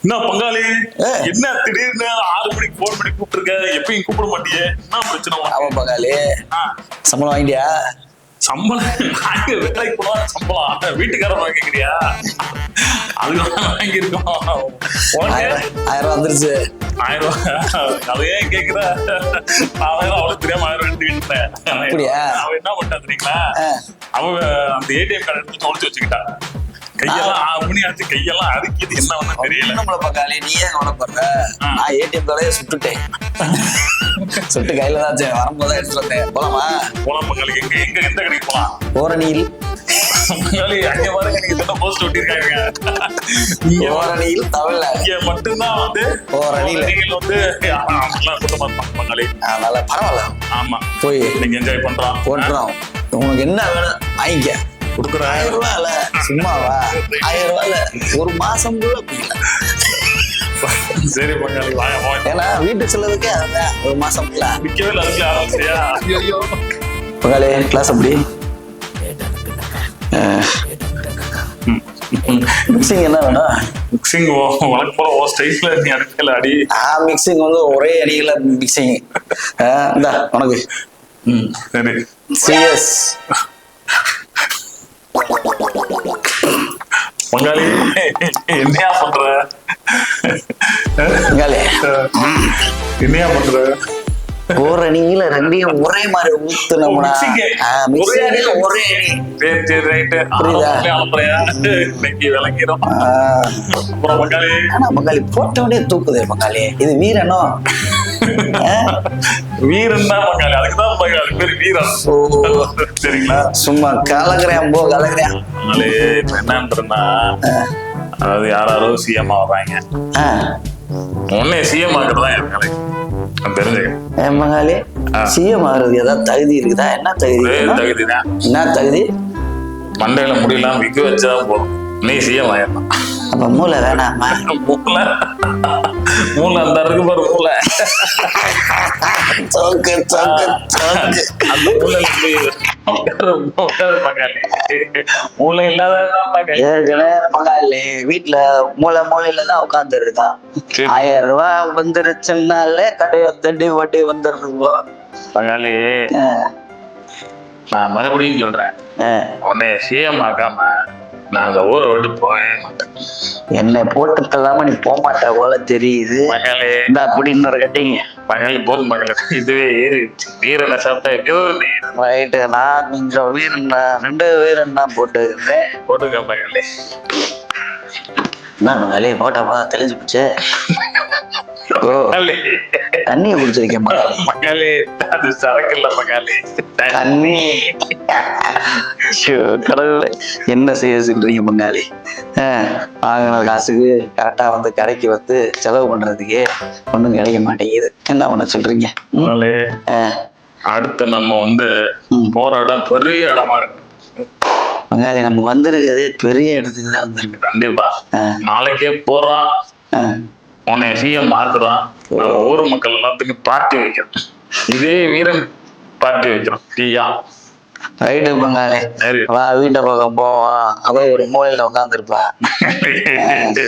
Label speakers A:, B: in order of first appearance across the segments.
A: என்ன பங்காளி, என்ன திடீர்னு 6 மணிக்கு போன் பண்ணி கூப்பிட்டுருக்க? எப்பயும் கூப்பிட மாட்டியே, என்ன பிரச்சனை?
B: ஆமா பங்காளி, சம்பளம் வாங்கிட்டியா?
A: சம்பளம் நாங்க வேலைக்கு போனா சம்பளம் வீட்டுக்காரன் வாங்கிக்கிறியா? அதுதான் வாங்கியிருக்கோம்.
B: 1000 வந்துருச்சு.
A: 1000 ரூபாய் அதை ஏன் கேக்குற? நான் அவளுக்கு தெரியாம 1000 எடுத்துக்கிட்டு இருந்தேன். அவன் என்ன பண்ணிட்டா தெரியுங்களா? அவன் அந்த ஏடிஎம் கார்டு எடுத்து தொலைச்சு வச்சுக்கிட்டா. கையெல்லாம் மணியாச்சு, கையெல்லாம் அரிக்குது, என்ன ஒண்ணு தெரியல.
B: நம்மள பங்காளி, நீ ஏன் கவலைப்படுற? நான் ஏடிஎம் கார்டையே சுட்டுட்டேன். சுட்டு கையில தான் வரும்போது எடுத்துட்டு வந்தேன். போலாமா?
A: போலாம் பங்காளி. எங்க எங்க எந்த கடைக்கு போலாம்?
B: ஓரணியில்.
A: பங்காளி அங்க பாருங்க, நீங்க என்ன போஸ்ட் ஒட்டிருக்காங்க.
B: ஓரணியில் தமிழ்ல
A: இங்க மட்டும்தான் வந்து
B: ஓரணியில்
A: வந்து கூட்டமா இருப்பாங்க பங்காளி.
B: அதனால பரவாயில்ல.
A: ஆமா,
B: போய்
A: நீங்க என்ஜாய் பண்றோம்.
B: போட்டுறோம். உனக்கு என்ன வேணும் வாங்கிக்க.
A: கொடுக்குற
B: 1000 ரூபாய்ல சும்மாவா? 1000 ரூபாய்ல ஒரு மாசம் கூட
A: சரி பங்காளி, வாங்க.
B: ஏன்னா வீட்டு செலவுக்கே அதுதான் ஒரு மாசம்
A: விற்கவே இல்லை. அதுக்குள்ள ஆரம்பிச்சியா? ஐயோ
B: பங்காளி, கிளாஸ் அப்படி மிக்சிங் என்ன வேணும்?
A: மிக்சிங் உனக்கு போல ஓ ஸ்டைல்ல நீ அடுக்கல அடி.
B: மிக்சிங் வந்து ஒரே அடியில மிக்சிங். இந்தா உனக்கு.
A: சரி.
B: சிஎஸ்
A: பங்காளி, என்னையா பண்ற?
B: பங்காளி,
A: என்னையா பண்ற?
B: ஓரணியில ரெண்டையும் ஒரே மாதிரி ஊத்துனோம்னா ஒரே அடி.
A: சரி சரி ரைட்டு. இன்னைக்கு விளங்கிடும். அப்புறம் பங்காளி,
B: பங்காளி போட்டோடனே தூக்குதே பங்காளி. இது வீரனோ?
A: வீரன் தான் பங்காளி, அதுக்குதான் பங்காளி பேரு வீரன். சரிங்களா?
B: சும்மா கலக்குறேன் போ கலக்குறேன்.
A: பங்காளி என்னன்றா, அதாவது யாராரோ சிஎம் ஆகுறாங்க, உடனே சிஎம் ஆகுறதா என் வேலை தெரிஞ்சுக்க.
B: பங்காளி, சிஎம் ஆகுறது ஏதாவது தகுதி இருக்குதா? என்ன தகுதி?
A: தகுதிதான்.
B: என்ன தகுதி?
A: மண்டையில முடியலாம் விக்க வச்சாதான் போதும், நீ சிஎம் ஆயிடலாம்.
B: அப்ப மூளை வேணாமா?
A: மூளை அந்த இருக்கு பாரு, மூளை அந்த மூளை மூளை இல்லாத
B: பங்காளி வீட்டுல மூளையில தான் உட்கார்ந்து இருக்கான். 1000 ரூபாய் வந்துருச்சுனாலே கடையை தண்டி ஓட்டி வந்துருவோம்.
A: பங்காளி, நான் மறுபடியும் சொல்றேன், உன்னை சிஎம் ஆக்காம நான் அந்த ஊரை விட்டு போகவே மாட்டேன்.
B: என்னை போட்டுக்கலாம நீ போக மாட்ட போல தெரியுது. இந்த அப்படி இன்னொரு கட்டிங்க
A: பங்காளி போதும் பங்காளி, இதுவே ஏறிடுச்சு. வீரனை சாப்பிட்டா
B: ரைட்டு. நான் கொஞ்சம் வீரன் 2 வீரன் தான் போட்டுக்கிறேன்.
A: போட்டுக்க பங்காளி.
B: என்ன பங்காளி போட்டா தெளிஞ்சு போச்சு. தண்ணியை குடிச்சிருக்கேன்
A: பங்காளி, அது சரக்கு இல்ல பங்காளி,
B: தண்ணி. கடவுளே, என்ன செய்ய சொல்றீங்க பங்காளி? வாங்கின காசுக்கு கரெக்டா வந்து கடைக்கு வந்து செலவு பண்றதுக்கே ஒண்ணும் கிடைக்க மாட்டேங்குது. என்ன பண்ண சொல்றீங்க?
A: அடுத்து நம்ம வந்து போற இடம் பெரிய இடமா இருக்கு
B: பங்காளி. நம்ம வந்திருக்கிறது பெரிய இடத்துக்கு தான் வந்திருக்கு.
A: கண்டிப்பா. நாளைக்கே போறோம், உன்னை சிஎம் ஆக்குறோம். ஊர் மக்கள் எல்லாத்துக்கும் பார்ட்டி வைக்கிறோம். இதே வீரன் பார்ட்டி வைக்கிறோம். டீயா
B: ரைட்டு பங்காளி. வா வீட்டை பக்கம் போவான். அவ ஒரு மூலையில உட்காந்துருப்பா.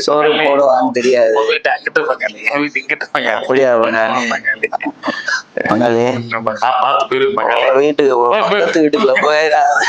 B: சோறு போடுவான்னு தெரியாது.
A: அங்கிட்ட பங்காளி, என் வீட்டு இங்கிட்ட பங்காளி.
B: அப்படியா பங்காளி? பங்காளி
A: பார்த்து போயிரு பங்காளி.
B: வீட்டுக்குள்ள போயிடாது.